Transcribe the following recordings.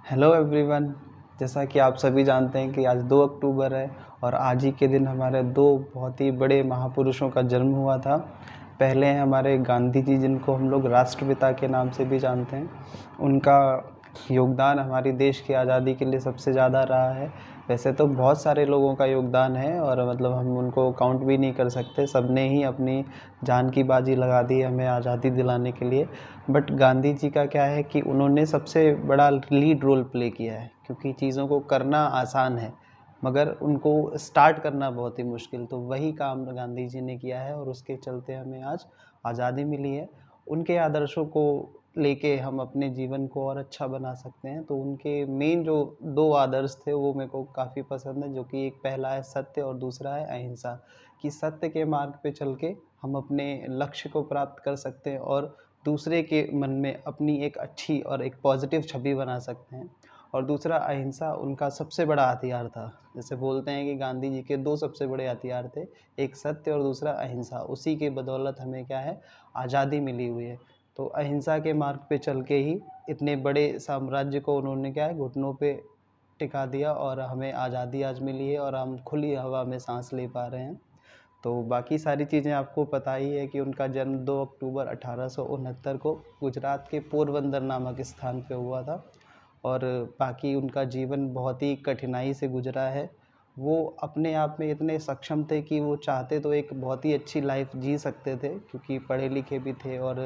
Hello everyone. जैसा कि आप सभी जानते हैं कि आज 2 अक्टूबर है और आज ही के दिन हमारे 2 बहुत ही बड़े महापुरुषों का जन्म हुआ था। पहले हैं हमारे गांधी जी, जिनको हम लोग राष्ट्रपिता के नाम से भी जानते हैं। उनका योगदान हमारी देश की आज़ादी के लिए सबसे ज़्यादा रहा है। वैसे तो बहुत सारे लोगों का योगदान है और मतलब हम उनको काउंट भी नहीं कर सकते। सबने ही अपनी जान की बाजी लगा दी हमें आज़ादी दिलाने के लिए। बट गांधी जी का क्या है कि उन्होंने सबसे बड़ा लीड रोल प्ले किया है, क्योंकि चीज़ों को करना आसान है मगर उनको स्टार्ट करना बहुत ही मुश्किल। तो वही काम गांधी जी ने किया है और उसके चलते हमें आज आज़ादी मिली है। उनके आदर्शों को लेके हम अपने जीवन को और अच्छा बना सकते हैं। तो उनके मेन जो 2 आदर्श थे वो मेरे को काफ़ी पसंद है, जो कि एक पहला है सत्य और दूसरा है अहिंसा। कि सत्य के मार्ग पे चल के हम अपने लक्ष्य को प्राप्त कर सकते हैं और दूसरे के मन में अपनी एक अच्छी और एक पॉजिटिव छवि बना सकते हैं। और दूसरा अहिंसा उनका सबसे बड़ा हथियार था। जैसे बोलते हैं कि गांधी जी के 2 सबसे बड़े हथियार थे, एक सत्य और दूसरा अहिंसा। उसी के बदौलत हमें क्या है, आज़ादी मिली हुई है। तो अहिंसा के मार्ग पे चल के ही इतने बड़े साम्राज्य को उन्होंने क्या है, घुटनों पे टिका दिया और हमें आज़ादी आज मिली है और हम खुली हवा में सांस ले पा रहे हैं। तो बाकी सारी चीज़ें आपको पता ही है कि उनका जन्म 2 अक्टूबर 1869 को गुजरात के पोरबंदर नामक स्थान पे हुआ था। और बाकी उनका जीवन बहुत ही कठिनाई से गुजरा है। वो अपने आप में इतने सक्षम थे कि वो चाहते तो एक बहुत ही अच्छी लाइफ जी सकते थे, क्योंकि पढ़े लिखे भी थे और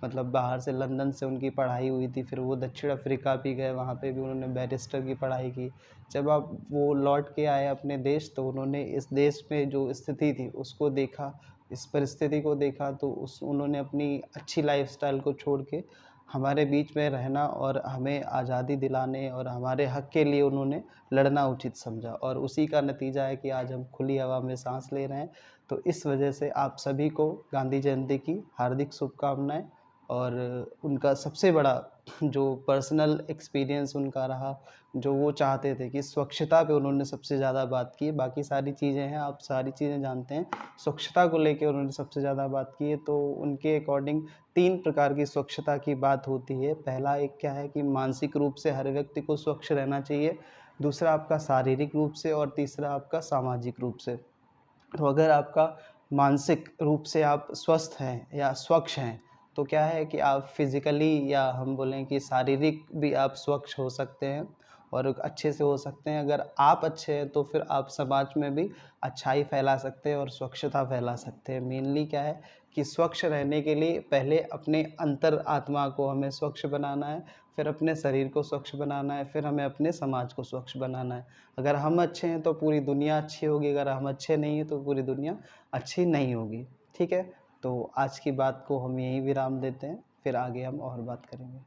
मतलब बाहर से लंदन से उनकी पढ़ाई हुई थी। फिर वो दक्षिण अफ्रीका भी गए, वहाँ पे भी उन्होंने बैरिस्टर की पढ़ाई की। जब अब वो लौट के आए अपने देश, तो उन्होंने इस देश में जो स्थिति थी उसको देखा, इस परिस्थिति को देखा। तो उन्होंने अपनी अच्छी लाइफस्टाइल को छोड़ के हमारे बीच में रहना और हमें आज़ादी दिलाने और हमारे हक़ के लिए उन्होंने लड़ना उचित समझा। और उसी का नतीजा है कि आज हम खुली हवा में साँस ले रहे हैं। तो इस वजह से आप सभी को गांधी जयंती की हार्दिक शुभकामनाएँ। और उनका सबसे बड़ा जो पर्सनल एक्सपीरियंस उनका रहा, जो वो चाहते थे कि स्वच्छता पे उन्होंने सबसे ज़्यादा बात की। बाकी सारी चीज़ें हैं, आप सारी चीज़ें जानते हैं, स्वच्छता को लेके उन्होंने सबसे ज़्यादा बात की है। तो उनके अकॉर्डिंग 3 प्रकार की स्वच्छता की बात होती है। पहला एक क्या है कि मानसिक रूप से हर व्यक्ति को स्वच्छ रहना चाहिए, दूसरा आपका शारीरिक रूप से और तीसरा आपका सामाजिक रूप से। तो अगर आपका मानसिक रूप से आप स्वस्थ हैं या स्वच्छ हैं, तो क्या है कि आप फिज़िकली या हम बोलें कि शारीरिक भी आप स्वच्छ हो सकते हैं और अच्छे से हो सकते हैं। अगर आप अच्छे हैं तो फिर आप समाज में भी अच्छाई फैला सकते हैं और स्वच्छता फैला सकते हैं। मेनली क्या है कि स्वच्छ रहने के लिए पहले अपने अंतर आत्मा को हमें स्वच्छ बनाना है, फिर अपने शरीर को स्वच्छ बनाना है, फिर हमें अपने समाज को स्वच्छ बनाना है। अगर हम अच्छे हैं तो पूरी दुनिया अच्छी होगी, अगर हम अच्छे नहीं हैं तो पूरी दुनिया अच्छी नहीं होगी। ठीक है? तो आज की बात को हम यहीं विराम देते हैं, फिर आगे हम और बात करेंगे।